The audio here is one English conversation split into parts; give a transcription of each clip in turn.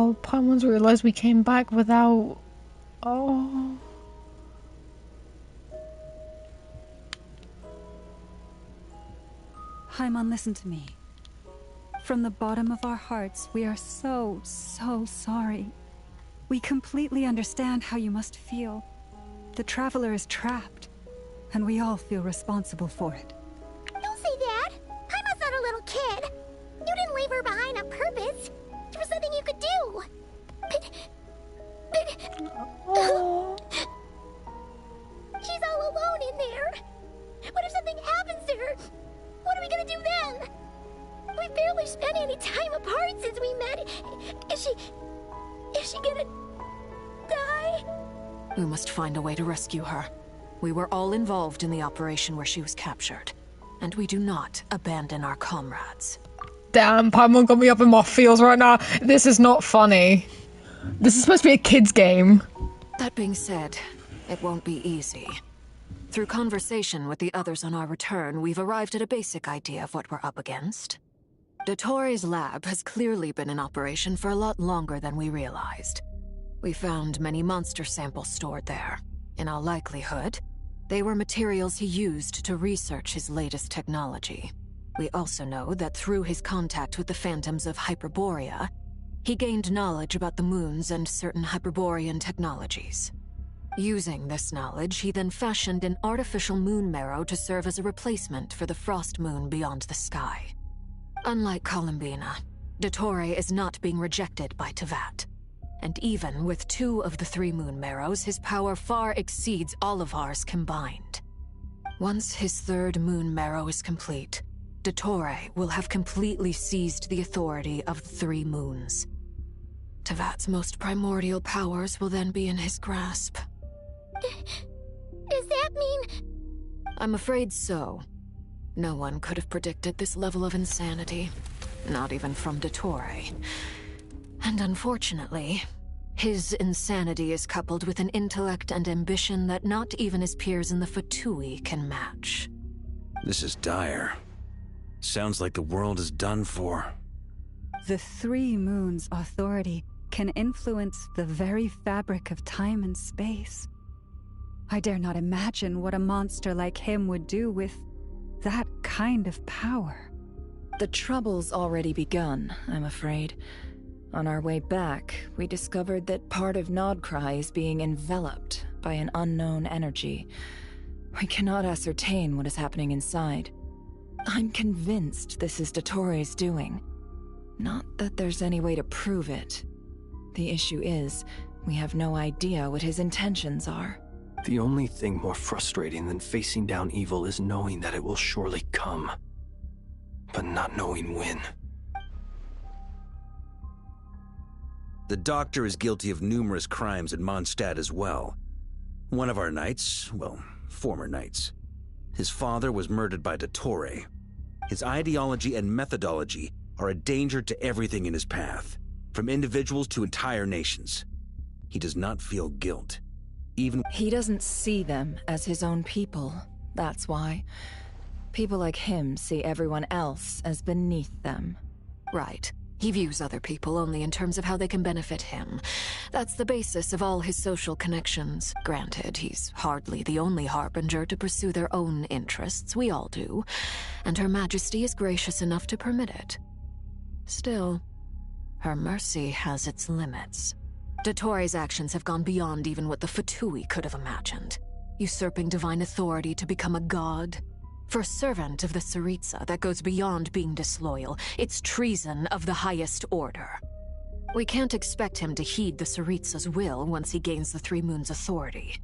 Oh, Paimon's realized we came back without... Oh... Paimon, listen to me. From the bottom of our hearts, we are so sorry. We completely understand how you must feel. The Traveler is trapped, and we all feel responsible for it. Don't say that! Paimon's not a little kid! You didn't leave her behind on purpose! There was nothing you could do! Oh. She's all alone in there! What if something happens to her? What are we gonna do then? We've barely spent any time apart since we met. Is she gonna die? We must find a way to rescue her. We were all involved in the operation where she was captured, and we do not abandon our comrades. Damn, Paimon got me up in my feels right now. This is not funny. This is supposed to be a kid's game. That being said, it won't be easy. Through conversation with the others on our return, we've arrived at a basic idea of what we're up against. Dottore's lab has clearly been in operation for a lot longer than we realized. We found many monster samples stored there. In all likelihood, they were materials he used to research his latest technology. We also know that through his contact with the phantoms of Hyperborea, he gained knowledge about the moons and certain Hyperborean technologies. Using this knowledge, he then fashioned an artificial moon marrow to serve as a replacement for the frost moon beyond the sky. Unlike Columbina, Dottore is not being rejected by Teyvat. And even with 2 of the 3 moon marrows, his power far exceeds all of ours combined. Once his 3rd moon marrow is complete, Dottore will have completely seized the authority of the 3 moons. Teyvat's most primordial powers will then be in his grasp. Does that mean... I'm afraid so. No one could have predicted this level of insanity. Not even from Dottore. And unfortunately, his insanity is coupled with an intellect and ambition that not even his peers in the Fatui can match. This is dire. Sounds like the world is done for. The 3 moons' authority can influence the very fabric of time and space. I dare not imagine what a monster like him would do with that kind of power. The trouble's already begun, I'm afraid. On our way back, we discovered that part of Nodcry is being enveloped by an unknown energy. We cannot ascertain what is happening inside. I'm convinced this is Dottore's doing. Not that there's any way to prove it. The issue is, we have no idea what his intentions are. The only thing more frustrating than facing down evil is knowing that it will surely come, but not knowing when. The doctor is guilty of numerous crimes in Mondstadt as well. One of our knights, well, former knights. His father was murdered by Dottore. His ideology and methodology are a danger to everything in his path, from individuals to entire nations. He does not feel guilt. He doesn't see them as his own people, that's why. People like him see everyone else as beneath them. Right. He views other people only in terms of how they can benefit him. That's the basis of all his social connections. Granted, he's hardly the only harbinger to pursue their own interests. We all do. And Her Majesty is gracious enough to permit it. Still, her mercy has its limits. Dottore's actions have gone beyond even what the Fatui could have imagined. Usurping divine authority to become a god. For a servant of the Tsaritsa, that goes beyond being disloyal. It's treason of the highest order. We can't expect him to heed the Tsaritsa's will once he gains the 3 moons' authority.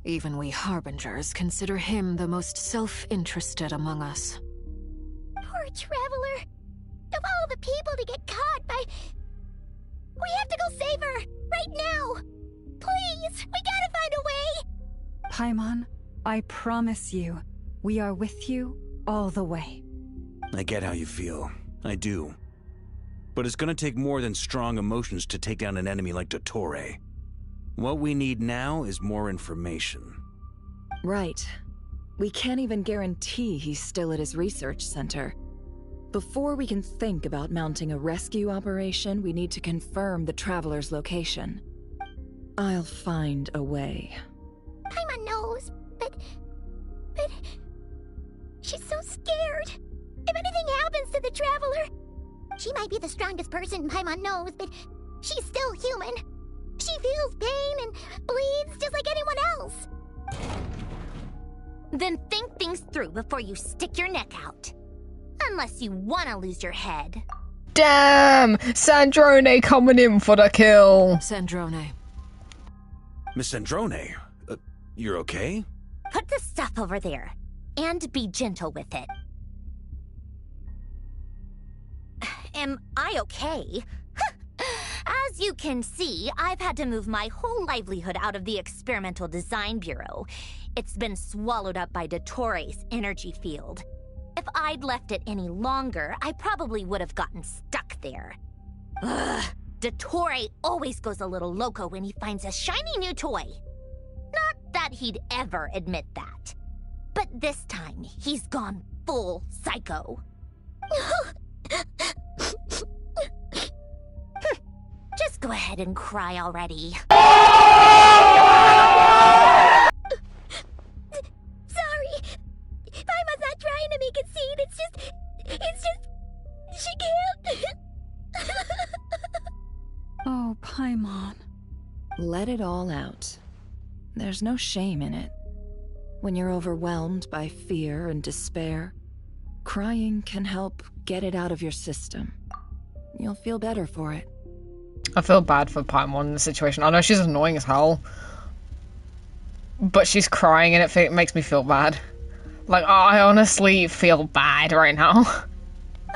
Even we harbingers consider him the most self-interested among us. Poor Traveler. Of all the people to get caught by... We have to go save her! Right now! Please! We gotta find a way! Paimon, I promise you, we are with you all the way. I get how you feel. I do. But it's gonna take more than strong emotions to take down an enemy like Dottore. What we need now is more information. Right. We can't even guarantee he's still at his research center. Before we can think about mounting a rescue operation, we need to confirm the Traveler's location. I'll find a way. Paimon knows, but... She's so scared. If anything happens to the Traveler... She might be the strongest person Paimon knows, but she's still human. She feels pain and bleeds just like anyone else. Then think things through before you stick your neck out. Unless you want to lose your head. Damn! Sandrone coming in for the kill. Sandrone. Miss Sandrone, you're okay? Put the stuff over there. And be gentle with it. Am I okay? As you can see, I've had to move my whole livelihood out of the Experimental Design Bureau. It's been swallowed up by Dottoro's energy field. If I'd left it any longer, I probably would have gotten stuck there. Ugh, Dottore always goes a little loco when he finds a shiny new toy. Not that he'd ever admit that. But this time, he's gone full psycho. Just go ahead and cry already. Sorry. Paimon's not trying to make it seem. It's just... She can't. Oh, Paimon. Let it all out. There's no shame in it. When you're overwhelmed by fear and despair, crying can help get it out of your system. You'll feel better for it. I feel bad for Paimon in the situation. I know she's annoying as hell, but she's crying and it makes me feel bad. Like, I honestly feel bad right now.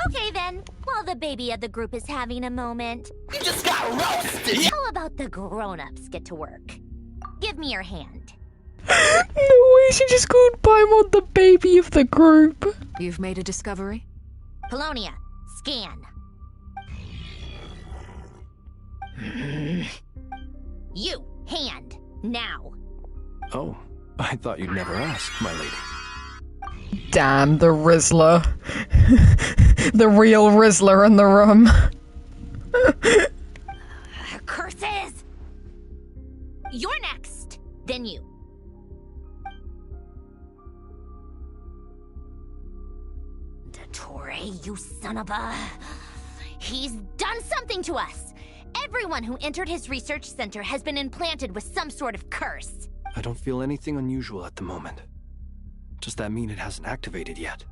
Okay then, while the baby of the group is having a moment, You just got roasted! how about the grown-ups get to work? Give me your hand. No way, she just called Paimon the baby of the group. You've made a discovery? Polonia, scan. You, hand, now. Oh, I thought you'd never ask, my lady. Damn, the Rizzler. The real Rizzler in the room. Curses! You're next, then you. Dottore, you son of a... He's done something to us! Everyone who entered his research center has been implanted with some sort of curse. I don't feel anything unusual at the moment. Does that mean it hasn't activated yet?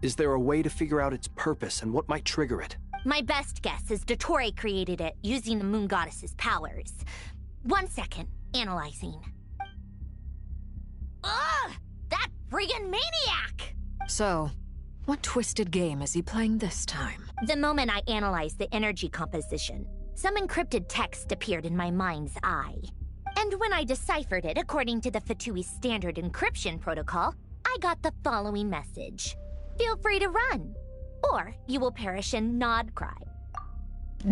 Is there a way to figure out its purpose and what might trigger it? My best guess is Dottore created it using the Moon Goddess's powers. 1 second, analyzing. Ugh! That friggin' maniac! So, what twisted game is he playing this time? The moment I analyzed the energy composition, some encrypted text appeared in my mind's eye. And when I deciphered it according to the Fatui standard encryption protocol, I got the following message. Feel free to run, or you will perish in Nod Cry.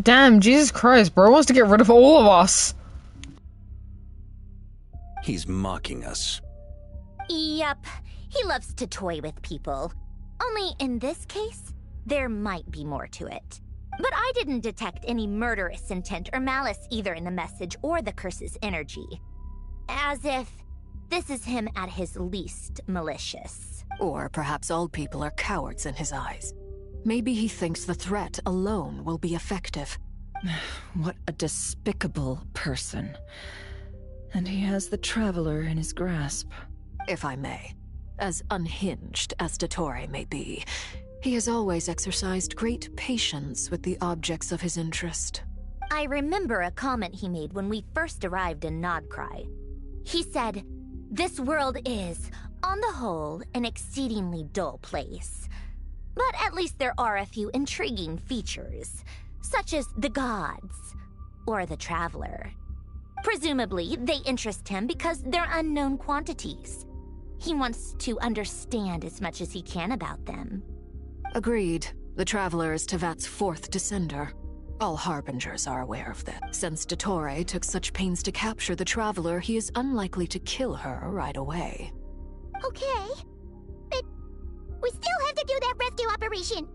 Damn, Jesus Christ, bro wants to get rid of all of us. He's mocking us. Yep, he loves to toy with people. Only in this case, there might be more to it. But I didn't detect any murderous intent or malice either in the message or the curse's energy. As if this is him at his least malicious. Or perhaps all people are cowards in his eyes. Maybe he thinks the threat alone will be effective. What a despicable person. And he has the Traveler in his grasp. If I may. As unhinged as Dottore may be, he has always exercised great patience with the objects of his interest. I remember a comment he made when we first arrived in Nodcry. He said, "This world is, on the whole, an exceedingly dull place. But at least there are a few intriguing features, such as the gods, or the Traveler. Presumably, they interest him because they're unknown quantities. He wants to understand as much as he can about them." Agreed. The Traveler is Tevat's fourth descender. All Harbingers are aware of that. Since Dottore took such pains to capture the Traveler, he is unlikely to kill her right away. Okay. But we still have to to do that rescue operation.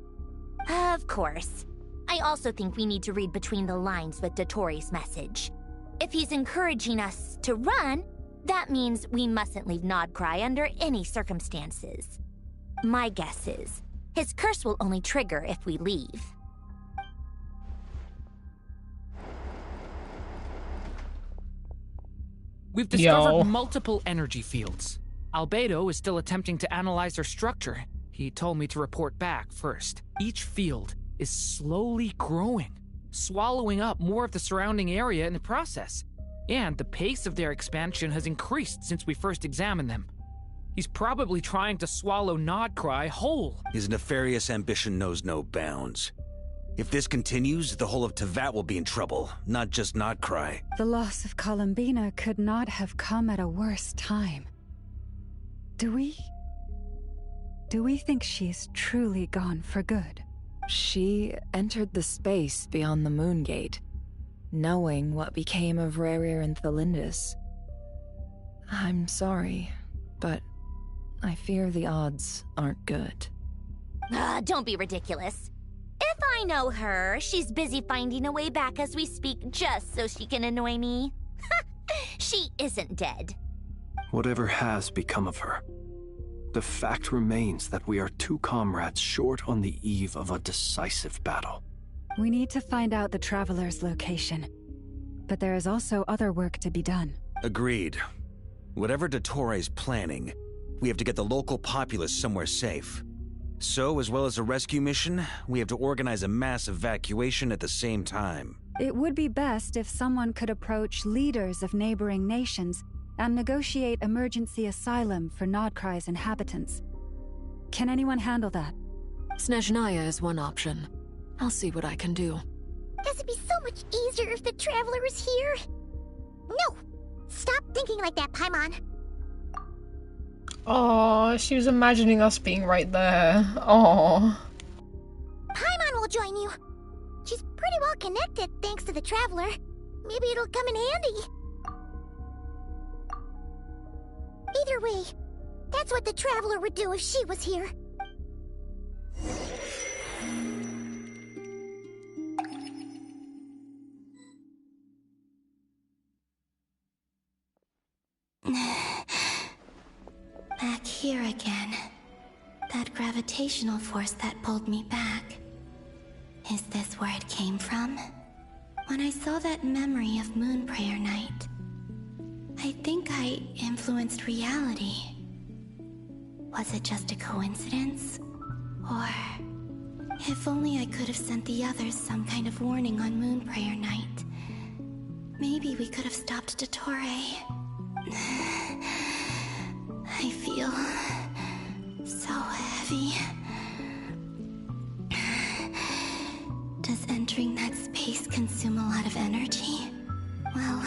Of course. I also think we need to read between the lines with Dottore message. If he's encouraging us to run, that means we mustn't leave Nodcry under any circumstances. My guess is, his curse will only trigger if we leave. We've discovered multiple energy fields. Albedo is still attempting to analyze their structure. He told me to report back first. Each field is slowly growing, swallowing up more of the surrounding area in the process. And the pace of their expansion has increased since we first examined them. He's probably trying to swallow Nodcry whole. His nefarious ambition knows no bounds. If this continues, the whole of Teyvat will be in trouble, not just Nodcry. The loss of Columbina could not have come at a worse time. Do we think she's truly gone for good? She entered the space beyond the Moon Gate, knowing what became of Rerir and Thelindis. I'm sorry, but I fear the odds aren't good. Don't be ridiculous. If I know her, she's busy finding a way back as we speak just so she can annoy me. She isn't dead. Whatever has become of her, the fact remains that we are two comrades short on the eve of a decisive battle. We need to find out the Traveler's location. But there is also other work to be done. Agreed. Whatever Dottore's planning, we have to get the local populace somewhere safe. So, as well as a rescue mission, we have to organize a mass evacuation at the same time. It would be best if someone could approach leaders of neighboring nations and negotiate emergency asylum for Nodcry's inhabitants. Can anyone handle that? Snezhnaya is one option. I'll see what I can do. This would be so much easier if the Traveler was here. No! Stop thinking like that, Paimon. Oh, she was imagining us being right there. Oh. Paimon will join you. She's pretty well connected thanks to the Traveler. Maybe it'll come in handy. Either way, that's what the Traveler would do if she was here. Back here again. That gravitational force that pulled me back. Is this where it came from? When I saw that memory of Moon Prayer Night, I think I influenced reality. Was it just a coincidence? Or... if only I could have sent the others some kind of warning on Moon Prayer Night. Maybe we could have stopped Dottore. I feel... so heavy. Does entering that space consume a lot of energy? Well,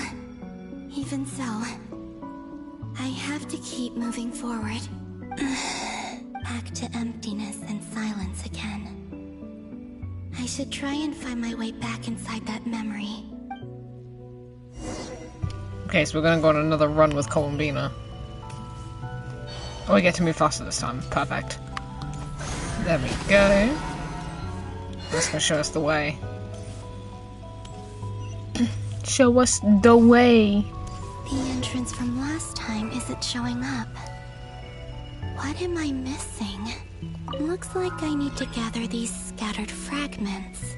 even so, I have to keep moving forward. Back to emptiness and silence again. I should try and find my way back inside that memory. Okay, so we're gonna go on another run with Columbina. Oh, we get to move faster this time. Perfect. There we go. That's gonna show us the way. Show us the way. The entrance from last time isn't showing up. What am I missing? Looks like I need to gather these scattered fragments.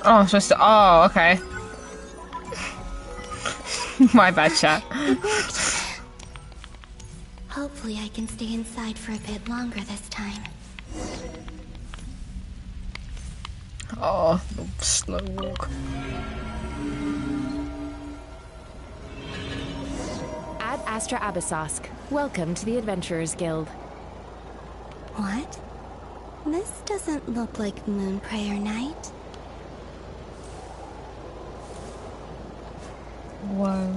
Oh, I'm supposed to. Oh, okay. My bad, chat. Hopefully I can stay inside for a bit longer this time. Oh, the slow walk. Ad Astra Abyssosque. Welcome to the Adventurers Guild. What? This doesn't look like Moon Prayer Night. Whoa.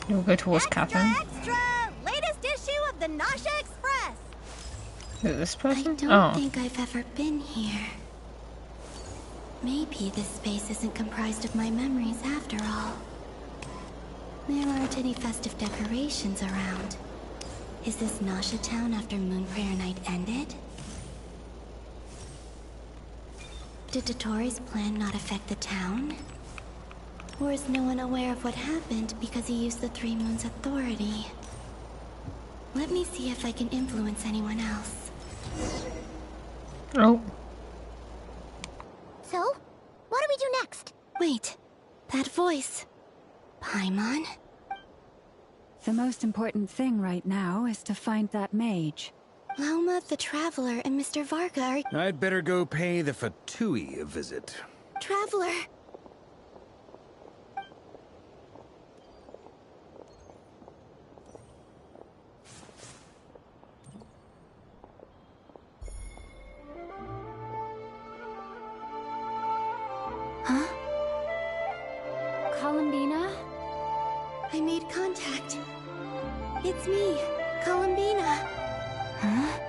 You'll go towards Catherine. Extra! Latest issue of the Nasha Express! Is it this person? I don't think I've ever been here. Maybe this space isn't comprised of my memories after all. There aren't any festive decorations around. Is this Nasha Town after Moon Prayer Night ended? Did Dotori's plan not affect the town? Or is no one aware of what happened because he used the Three Moons' authority? Let me see if I can influence anyone else. Oh. So, what do we do next? Wait, that voice. Paimon? The most important thing right now is to find that mage. Lauma the Traveler and Mr. Varga are... I'd better go pay the Fatui a visit. Traveler! Huh? Columbina? I made contact. It's me, Columbina. Huh?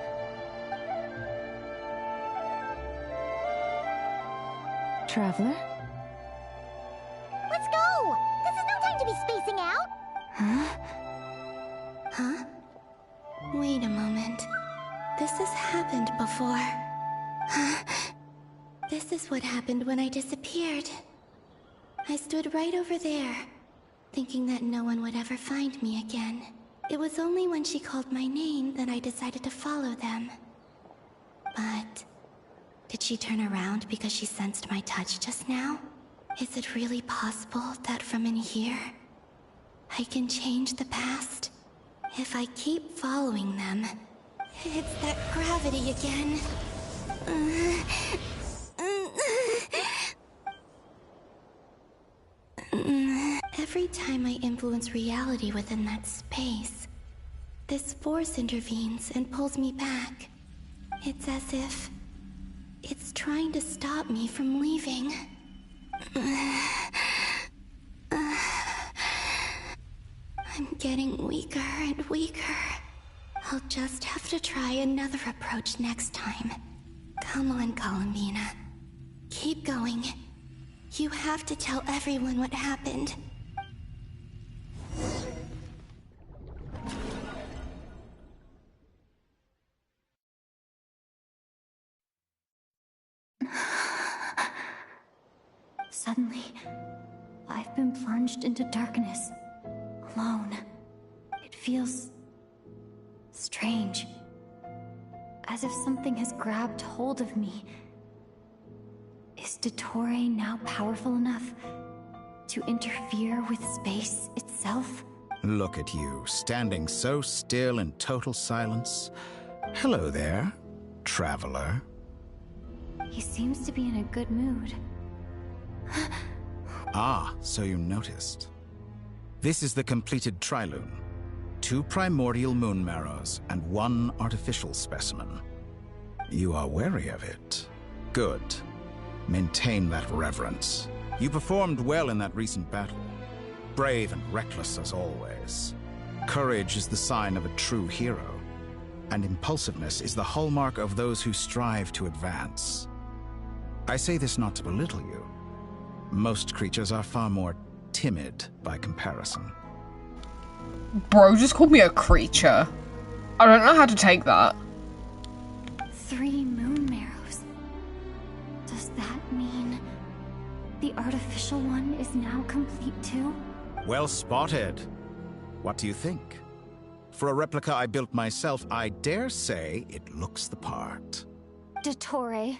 Traveler? Let's go! This is no time to be spacing out! Huh? Huh? Wait a moment. This has happened before. This is what happened when I disappeared. I stood right over there, thinking that no one would ever find me again. It was only when she called my name that I decided to follow them. But... did she turn around because she sensed my touch just now? Is it really possible that from in here, I can change the past? If I keep following them, it's that gravity again. Every time I influence reality within that space, this force intervenes and pulls me back. It's as if it's trying to stop me from leaving. I'm getting weaker and weaker. I'll just have to try another approach next time. Come on, Columbina. Keep going. You have to tell everyone what happened. Suddenly, I've been plunged into darkness, alone. It feels strange, as if something has grabbed hold of me. Is Dottore now powerful enough to interfere with space itself? Look at you, standing so still in total silence. Hello there, traveler. He seems to be in a good mood. Ah, so you noticed. This is the completed trilune. 2 primordial moon marrows and 1 artificial specimen. You are wary of it. Good. Maintain that reverence. You performed well in that recent battle. Brave and reckless as always. Courage is the sign of a true hero, and impulsiveness is the hallmark of those who strive to advance. I say this not to belittle you. Most creatures are far more timid by comparison. Bro just called me a creature. I don't know how to take that. 3 moon marrows. Does that mean the artificial one is now complete too? Well spotted. What do you think? For a replica I built myself, I dare say it looks the part. Dottore,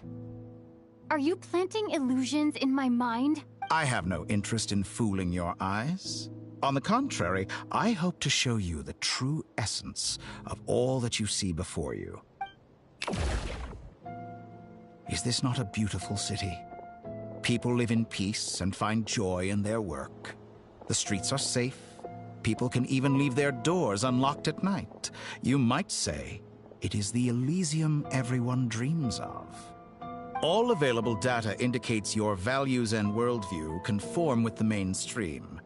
are you planting illusions in my mind? I have no interest in fooling your eyes. On the contrary, I hope to show you the true essence of all that you see before you. Is this not a beautiful city? People live in peace and find joy in their work. The streets are safe. People can even leave their doors unlocked at night. You might say it is the Elysium everyone dreams of. All available data indicates your values and worldview conform with the mainstream.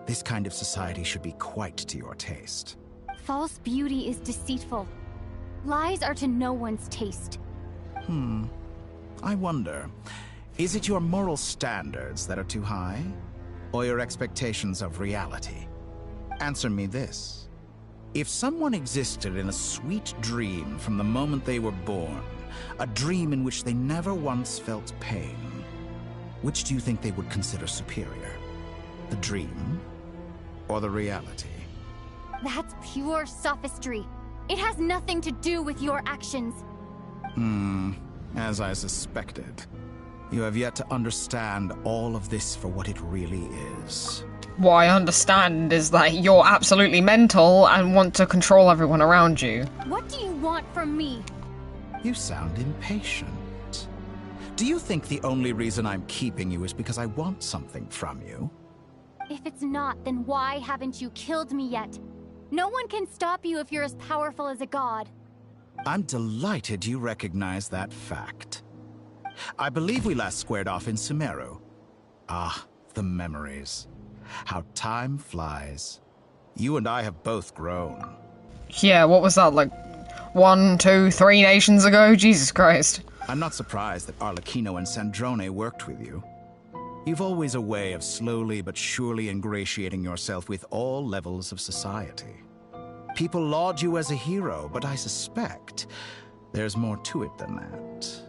This kind of society should be quite to your taste. False beauty is deceitful. Lies are to no one's taste. I wonder, Is it your moral standards that are too high? Or your expectations of reality? Answer me this. If someone existed in a sweet dream from the moment they were born, a dream in which they never once felt pain, which do you think they would consider superior? The dream or the reality? That's pure sophistry. It has nothing to do with your actions. As I suspected. You have yet to understand all of this for what it really is. What I understand is that you're absolutely mental and want to control everyone around you. What do you want from me? You sound impatient. Do you think the only reason I'm keeping you is because I want something from you? If it's not, then why haven't you killed me yet? No one can stop you if you're as powerful as a god. I'm delighted you recognize that fact. I believe we last squared off in Sumeru. Ah, the memories. How time flies. You and I have both grown. Yeah, what was that, like 1, 2, 3 nations ago? Jesus Christ. I'm not surprised that Arlecchino and Sandrone worked with you. You've always a way of slowly but surely ingratiating yourself with all levels of society. People laud you as a hero, but I suspect there's more to it than that.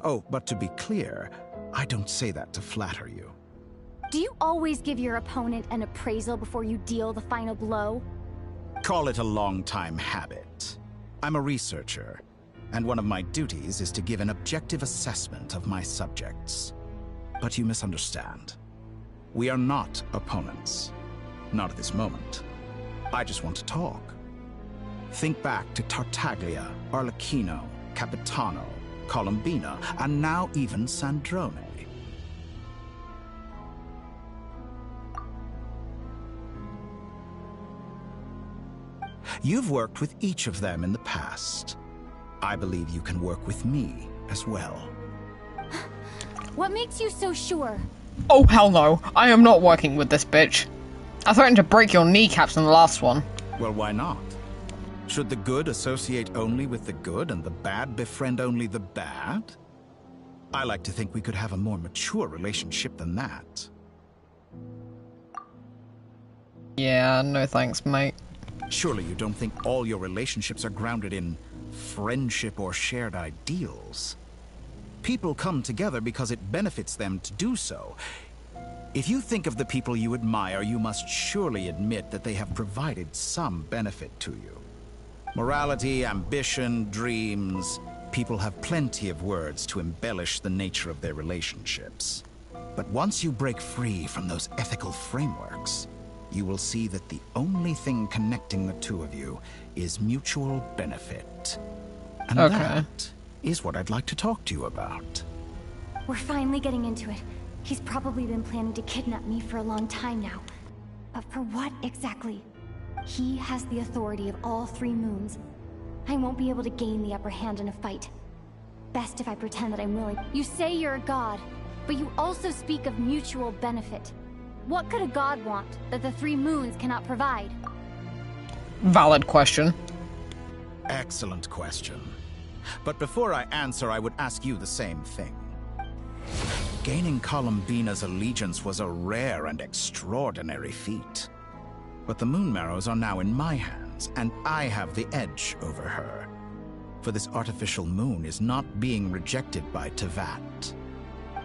Oh, but to be clear, I don't say that to flatter you. Do you always give your opponent an appraisal before you deal the final blow? Call it a long-time habit. I'm a researcher, and one of my duties is to give an objective assessment of my subjects. But you misunderstand. We are not opponents. Not at this moment. I just want to talk. Think back to Tartaglia, Arlecchino, Capitano, Colombina, and now even Sandrone. You've worked with each of them in the past. I believe you can work with me as well. What makes you so sure? Oh, hell no. I am not working with this bitch. I threatened to break your kneecaps in the last one. Well, why not? Should the good associate only with the good and the bad befriend only the bad? I like to think we could have a more mature relationship than that. Yeah, no thanks, mate. Surely you don't think all your relationships are grounded in friendship or shared ideals? People come together because it benefits them to do so. If you think of the people you admire, you must surely admit that they have provided some benefit to you. Morality, ambition, dreams. People have plenty of words to embellish the nature of their relationships. But once you break free from those ethical frameworks, you will see that the only thing connecting the two of you is mutual benefit. And that is what I'd like to talk to you about. We're finally getting into it. He's probably been planning to kidnap me for a long time now. But for what exactly? He has the authority of all 3 moons. I won't be able to gain the upper hand in a fight. Best if I pretend that I'm willing. You say you're a god, but you also speak of mutual benefit. What could a god want that the 3 moons cannot provide? Valid question. Excellent question. But before I answer, I would ask you the same thing. Gaining Colombina's allegiance was a rare and extraordinary feat. But the Moon Marrows are now in my hands, and I have the edge over her. For this artificial moon is not being rejected by Tevat.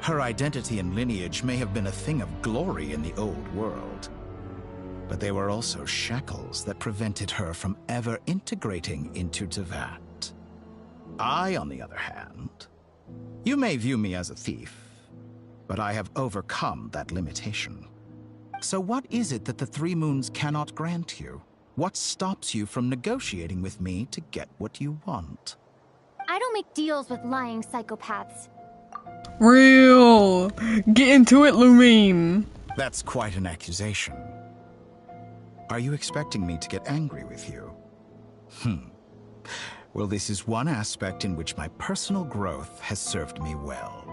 Her identity and lineage may have been a thing of glory in the old world, but they were also shackles that prevented her from ever integrating into Tevat. I, on the other hand, you may view me as a thief, but I have overcome that limitation. So what is it that the 3 moons cannot grant you? What stops you from negotiating with me to get what you want? I don't make deals with lying psychopaths. Real! Get into it, Lumine! That's quite an accusation. Are you expecting me to get angry with you? Well, this is one aspect in which my personal growth has served me well.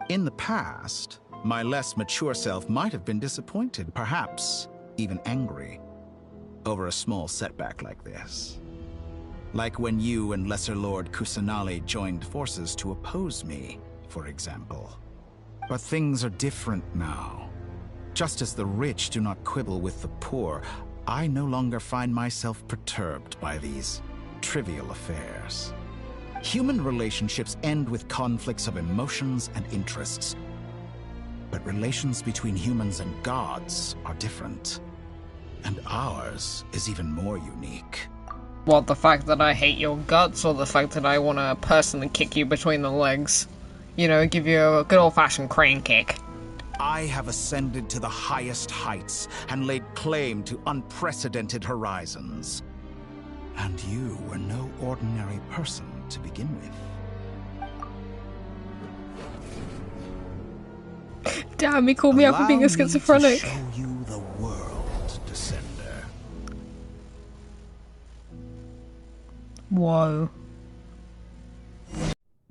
In the past, my less mature self might have been disappointed, perhaps even angry, over a small setback like this. Like when you and Lesser Lord Kusanali joined forces to oppose me, for example. But things are different now. Just as the rich do not quibble with the poor, I no longer find myself perturbed by these trivial affairs. Human relationships end with conflicts of emotions and interests. But relations between humans and gods are different. And ours is even more unique. What, the fact that I hate your guts, or the fact that I want to personally kick you between the legs? You know, give you a good old-fashioned crane kick. I have ascended to the highest heights and laid claim to unprecedented horizons. And you were no ordinary person to begin with. Damn, he called me out for being a schizophrenic. Allow me to show you the world, Descender. Whoa.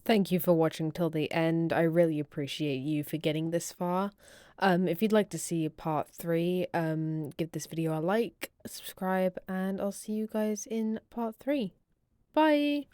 Thank you for watching till the end. I really appreciate you for getting this far. If you'd like to see part 3, give this video a like, subscribe, and I'll see you guys in part 3. Bye!